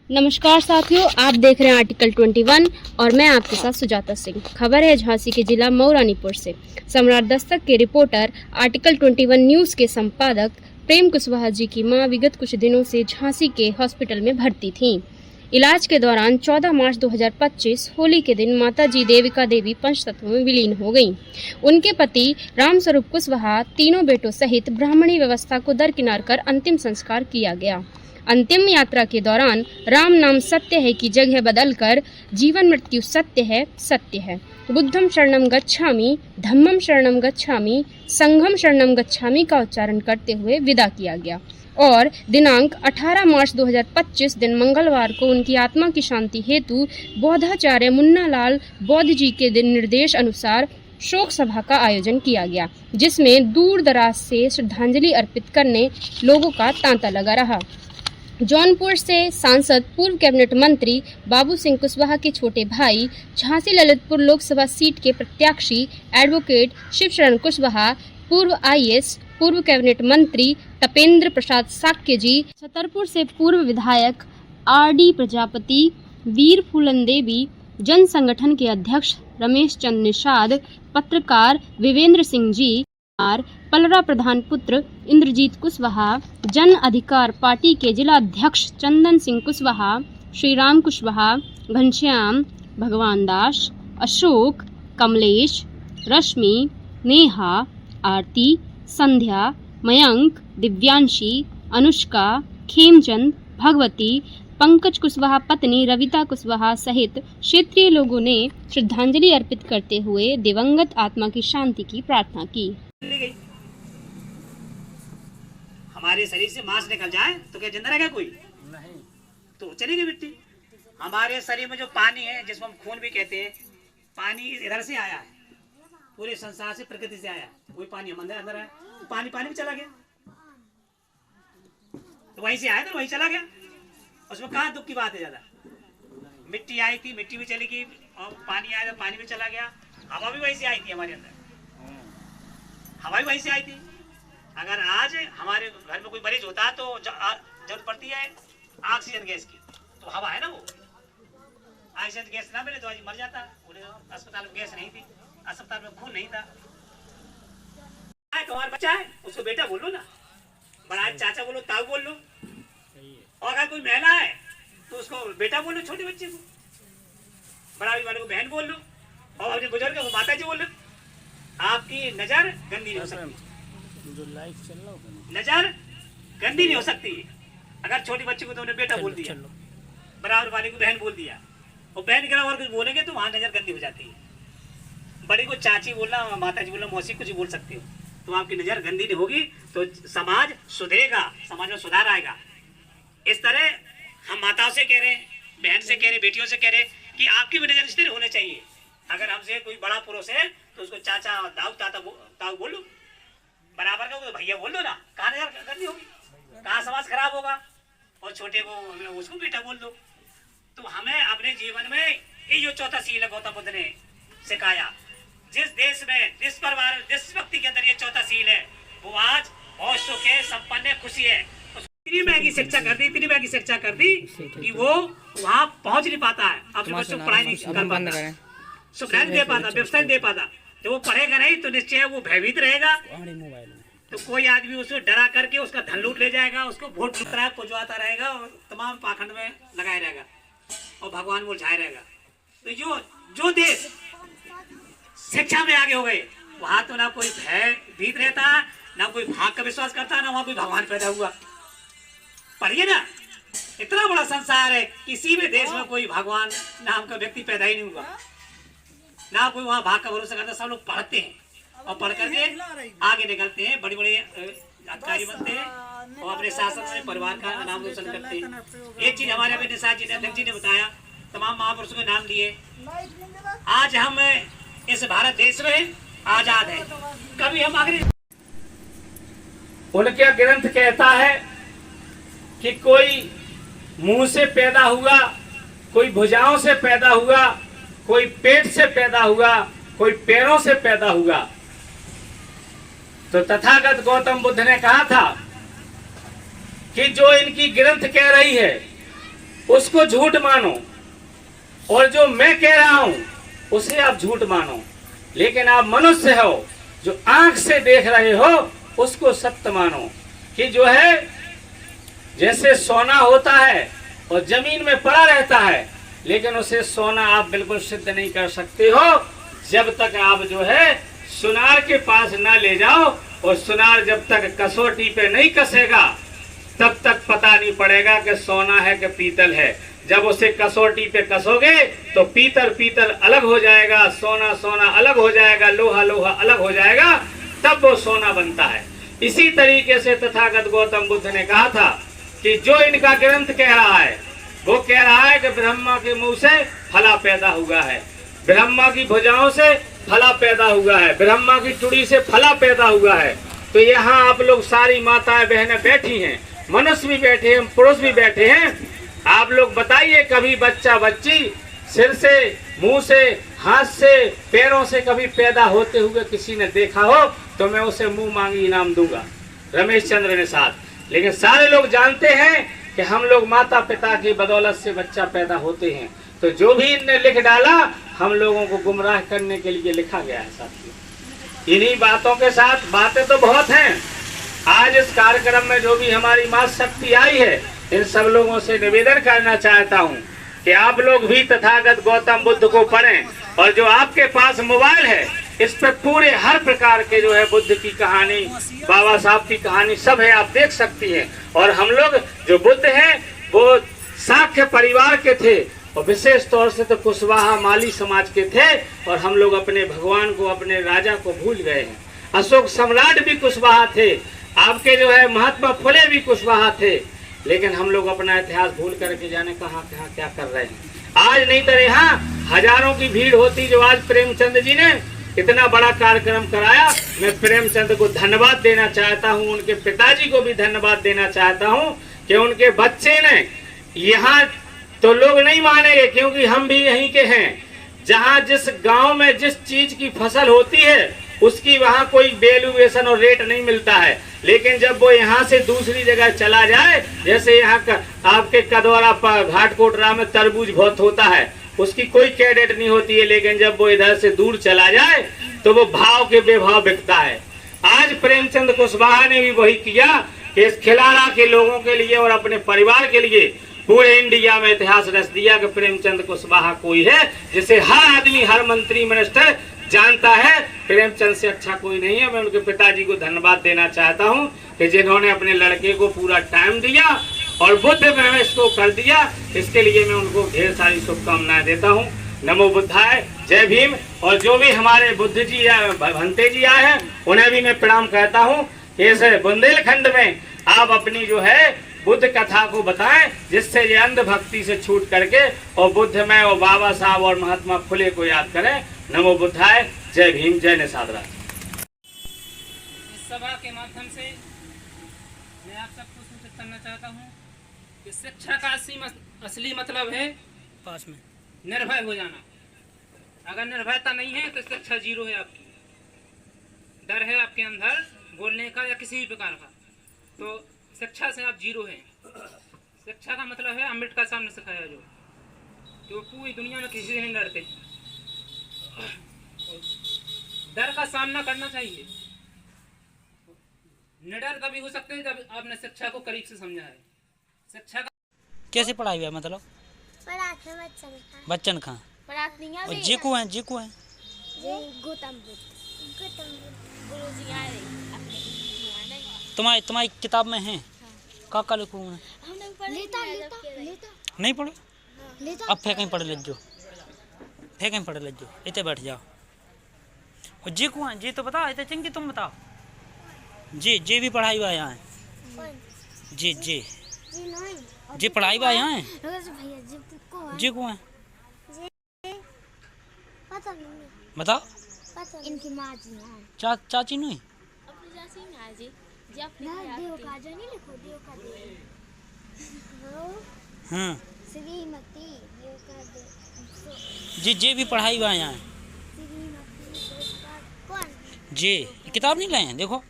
नमस्कार साथियों, आप देख रहे हैं आर्टिकल 21 और मैं आपके साथ सुजाता सिंह। खबर है झांसी के जिला मऊरानीपुर से। सम्राट दस्तक के रिपोर्टर आर्टिकल 21 न्यूज के संपादक प्रेम कुशवाहा जी की मां विगत कुछ दिनों से झांसी के हॉस्पिटल में भर्ती थीं। इलाज के दौरान 14 मार्च 2025 होली के दिन माताजी देविका देवी पंचतत्व में विलीन हो गईं। उनके पति रामस्वरूप कुशवाहा तीनों बेटों सहित ब्राह्मणी व्यवस्था को दरकिनार कर अंतिम संस्कार किया गया। अंतिम यात्रा के दौरान राम नाम सत्य है की जगह बदलकर जीवन मृत्यु सत्य है, बुद्धम शरणम गच्छामि, धम्मम शरणम गच्छामि, संघम शरणम गच्छामि का उच्चारण करते हुए विदा किया गया और दिनांक 18 मार्च 2025 दिन मंगलवार को उनकी आत्मा की शांति हेतु बौद्धाचार्य मुन्ना लाल बौद्ध जी के दिन निर्देश अनुसार शोक सभा का आयोजन किया गया, जिसमें दूर दराज से श्रद्धांजलि अर्पित करने लोगों का तांता लगा रहा। जौनपुर से सांसद पूर्व कैबिनेट मंत्री बाबू सिंह कुशवाहा के छोटे भाई, झांसी ललितपुर लोकसभा सीट के प्रत्याशी एडवोकेट शिवशरण कुशवाहा, पूर्व आईएएस, पूर्व कैबिनेट मंत्री तपेंद्र प्रसाद साक्य जी, छतरपुर से पूर्व विधायक आरडी प्रजापति, वीर फूलन देवी, जन संगठन के अध्यक्ष रमेश चंद निषाद, पत्रकार विवेंद्र सिंह जी, पलरा प्रधान पुत्र इंद्रजीत कुशवाहा, जन अधिकार पार्टी के जिला अध्यक्ष चंदन सिंह कुशवाहा, श्रीराम कुशवाहा, घनश्याम, भगवान दास, अशोक, कमलेश, रश्मि, नेहा, आरती, संध्या, मयंक, दिव्यांशी, अनुष्का, खेमचंद, भगवती, पंकज कुशवाहा पत्नी रविता कुशवाहा सहित क्षेत्रीय लोगों ने श्रद्धांजलि अर्पित करते हुए दिवंगत आत्मा की शांति की प्रार्थना की। हमारे शरीर से मांस निकल जाए तो क्या जिंदा रहेगा कोई? नहीं, तो चलेगी मिट्टी। हमारे शरीर में जो पानी है, जिसको हम खून भी कहते हैं, पानी इधर से आया है, पूरे संसार से, प्रकृति से आया। वही पानी हम अंदर आया, तो पानी भी चला गया, तो वहीं से आया था वहीं चला गया। उसमें कहाँ दुख की बात है ज्यादा? मिट्टी आई थी, मिट्टी भी चली गई, और पानी आया तो पानी भी चला गया। हवा भी वहीं से आई थी, हमारे अंदर हवा भी वहीं से आई थी। अगर आज हमारे घर में कोई मरीज होता है तो जरूरत पड़ती है ऑक्सीजन गैस की, तो हवा है ना, वो ऑक्सीजन गैस ना मिले तो आज मर जाता। अस्पताल में गैस नहीं थी, अस्पताल में खून नहीं था। हमारा बच्चा है, उसको बेटा बोल लो ना, बड़ा चाचा बोलो, ताऊ बोल लो, और अगर कोई महिला है तो उसको बेटा बोल लो, छोटे बच्चे को, बड़ा वाले को बहन बोल लो, और अपने बुजुर्ग को माता जी बोल लो। आपकी नजर गंदी नहीं हो सकती, नजर गंदी नहीं हो सकती। अगर छोटी बच्ची को तुमने बेटा बोल दिया, बराबर वाले को बहन बोल दिया, और बहन के और कुछ बोलेंगे तो वहां नजर गंदी हो जाती है। बड़ी को चाची बोलना, माता जी बोलना, मौसी कुछ बोल सकते हो, तो आपकी नजर गंदी नहीं होगी, तो समाज सुधरेगा, समाज में सुधार आएगा। इस तरह हम माताओं से कह रहे हैं, बहन से कह रहे, बेटियों से कह रहे कि आपकी भी नजर स्थिर होने चाहिए। अगर हमसे कोई बड़ा पुरुष है तो उसको चाचा, दाऊ, ताऊ बोल लो, बराबर का भैया बोल दो ना, कहाँ नजर गंदी होगी, कहाँ समाज खराब होगा। और छोटे को उसको बेटा बोल दो। तो हमें अपने जीवन में ये जो चौथा सील है गौतम बुद्ध ने सिखाया, जिस देश में, जिस परिवार, जिस व्यक्ति के अंदर ये चौथा सील है, वो आज बहुत सुख है, संपन्न है, खुशी है। इतनी महंगी शिक्षा कर दी, इतनी महंगी शिक्षा कर दी कि वो वहाँ पहुंच नहीं पाता है, अपने बच्चों को पढ़ाई नहीं कर पाता, सुविधा नहीं दे पाता, व्यवस्था नहीं दे पाता। जब वो पढ़ेगा नहीं तो निश्चय वो भयभीत रहेगा, तो कोई आदमी उसको डरा करके उसका धन लूट ले जाएगा, उसको वोट पहुंचवाता रहेगा, और तमाम पाखंड में लगाया रहेगा, और भगवान मुरझाए रहेगा। तो जो देश शिक्षा में आगे हो गए, वहां तो ना कोई भय भीत रहता, ना कोई भाग का विश्वास करता, ना वहां कोई भगवान पैदा हुआ। पढ़िए ना, इतना बड़ा संसार है, किसी भी देश में कोई भगवान नाम का व्यक्ति पैदा ही नहीं हुआ, ना कोई वहाँ भाग का भरोसा करता। सब लोग पढ़ते हैं और पढ़ करके आगे निकलते हैं, बड़े बड़े अधिकारी बनते हैं, और अपने शासन में परिवार का नाम रोशन करते हैं। एक चीज हमारे अभी निषाद जी ने, अध्यक्ष जी ने बताया, तमाम महापुरुषों के नाम लिए। आज हम इस भारत देश में आजाद है, कभी हम आगे। उनका ग्रंथ कहता है कि कोई मुंह से पैदा हुआ, कोई भुजाओं से पैदा हुआ, कोई पेट से पैदा हुआ, कोई पैरों से पैदा हुआ। तो तथागत गौतम बुद्ध ने कहा था कि जो इनकी ग्रंथ कह रही है उसको झूठ मानो, और जो मैं कह रहा हूं उसे आप झूठ मानो। लेकिन आप मनुष्य हो, जो आंख से देख रहे हो उसको सत्य मानो। कि जो है जैसे सोना होता है और जमीन में पड़ा रहता है, लेकिन उसे सोना आप बिल्कुल सिद्ध नहीं कर सकते हो जब तक आप जो है सुनार के पास ना ले जाओ। और सुनार जब तक कसौटी पे नहीं कसेगा तब तक पता नहीं पड़ेगा कि सोना है कि पीतल है। जब उसे कसौटी पे कसोगे तो पीतल पीतल अलग हो जाएगा, सोना सोना अलग हो जाएगा, लोहा लोहा अलग हो जाएगा, तब वो सोना बनता है। इसी तरीके से तथागत गौतम बुद्ध ने कहा था कि जो इनका ग्रंथ कह रहा है वो कह रहा है कि ब्रह्मा के मुंह से फला पैदा हुआ है, ब्रह्मा की भुजाओं से फला पैदा हुआ है, ब्रह्मा की टुड़ी से फला पैदा हुआ है। तो यहाँ आप लोग सारी माताएं बहनें बैठी हैं, मनुष्य भी बैठे हैं, पुरुष भी बैठे हैं। आप लोग बताइए कभी बच्चा बच्ची सिर से, मुंह से, हाथ से, पैरों से कभी पैदा होते हुए किसी ने देखा हो तो मैं उसे मुंह मांगी इनाम दूंगा, रमेश चंद्र ने साथ। लेकिन सारे लोग जानते हैं कि हम लोग माता पिता की बदौलत से बच्चा पैदा होते हैं। तो जो भी इनने लिख डाला हम लोगों को गुमराह करने के लिए लिखा गया है साथियों। इन्हीं बातों के साथ, बातें तो बहुत हैं। आज इस कार्यक्रम में जो भी हमारी मां शक्ति आई है, इन सब लोगों से निवेदन करना चाहता हूं कि आप लोग भी तथागत गौतम बुद्ध को पढ़ें। और जो आपके पास मोबाइल है इस पर पूरे हर प्रकार के जो है बुद्ध की कहानी, बाबा साहब की कहानी सब है, आप देख सकती हैं। और हम लोग जो बुद्ध हैं वो शाक्य परिवार के थे और विशेष तौर से तो कुशवाहा माली समाज के थे। और हम लोग अपने भगवान को, अपने राजा को भूल गए हैं। अशोक सम्राट भी कुशवाहा थे, आपके जो है महात्मा फुले भी कुशवाहा थे। लेकिन हम लोग अपना इतिहास भूल करके जाने कहाँ कहाँ क्या कर रहे हैं। आज नहीं तो यहाँ हजारों की भीड़ होती जो आज प्रेमचंद जी ने इतना बड़ा कार्यक्रम कराया। मैं प्रेमचंद को धन्यवाद देना चाहता हूँ, उनके पिताजी को भी धन्यवाद देना चाहता हूँ कि उनके बच्चे ने, यहाँ तो लोग नहीं मानेंगे क्योंकि हम भी यहीं के हैं, जहाँ जिस गांव में जिस चीज की फसल होती है उसकी वहाँ कोई वैल्यूएशन और रेट नहीं मिलता है। लेकिन जब वो यहाँ से दूसरी जगह चला जाए, जैसे यहाँ का आपके कदौरा घाटकोटरा में तरबूज बहुत होता है, उसकी कोई क्रेडिट नहीं होती है। लेकिन जब वो इधर से दूर चला जाए तो वो भाव के बेभाव बिकता है। आज प्रेमचंद कुशवाहा ने भी वही किया कि इस खिलाड़ा के लोगों के लिए और अपने परिवार के लिए पूरे इंडिया में इतिहास रच दिया कि प्रेमचंद कुशवाहा कोई है जिसे हर आदमी, हर मंत्री, मिनिस्टर जानता है। प्रेमचंद से अच्छा कोई नहीं है। मैं उनके पिताजी को धन्यवाद देना चाहता हूँ कि जिन्होंने अपने लड़के को पूरा टाइम दिया और बुद्ध में इसको कर दिया। इसके लिए मैं उनको ढेर सारी शुभकामनाएं देता हूँ। नमो बुद्धाय, जय भीम। और जो भी हमारे बुद्ध जी या भंते जी आए हैं उन्हें भी मैं प्रणाम कहता हूँ। इस बुंदेलखंड में आप अपनी जो है बुद्ध कथा को बताएं, जिससे ये अंधभक्ति से छूट करके और बुद्ध में और बाबा साहब और महात्मा फुले को याद करें। नमो बुद्धाय, जय भीम, जय निषाद। इस सभा के माध्यम से मैं आप सबको सूचित करना चाहता हूँ कि शिक्षा का असली मतलब है पास में निर्भय हो जाना। अगर निर्भयता नहीं है तो शिक्षा जीरो है आपकी। डर है आपके अंदर बोलने का या किसी भी प्रकार का, तो शिक्षा से आप जीरो हैं। शिक्षा का मतलब है अम्बेडकर साहब ने सिखाया जो पूरी दुनिया में किसी से नहीं डरते। डर का सामना करना चाहिए। निडर तभी हो सकते हैं जब आपने शिक्षा को करीब से समझा है। शिक्षा का कैसे पढ़ाई हुआ मतलब बच्चन खां और जी को है गौतम बुद्ध गुरुजी आए तुम्हारी किताब में है। का का लिखूं है लेता नहीं पढ़ो लेता अब फेंकें पढ़ लेजो फेंकें पढ़ लेजो इतने बैठ जाओ। और जी को है जी तो बताओ इतने चिंकी तुम बताओ। जी भी पढ़ाई हुआ यहाँ है। जी पढ़ाई हुआ यहाँ है। जी को है पता नहीं बताओ। इनकी माँ जी हैं चाची नहीं अपनी चाची ना जी अपने देव का जो नहीं लिखो देव का वो हाँ श्रीमती देव का जी भी पढ़ाई हुआ यहाँ है। श्रीमती देव का कौन जी किताब नहीं लाए हैं देखो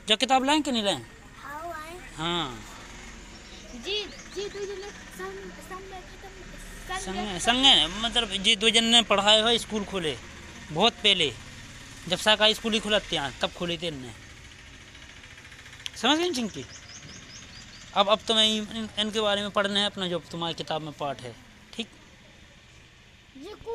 जब किताब लाएं कि नहीं लाएं। हाउ आए हाँ जी जी दो जने संग खत्म संगे मतलब जी दो जन ने पढ़ाए हो स्कूल खोले बहुत पहले, जब सरकारी स्कूल ही खुलते हैं तब खोले थे इनने, समझ गए चिंकी। अब तुम्हें इनके बारे में पढ़ना है अपना जो तुम्हारी किताब में पाठ है, ठीक। ये को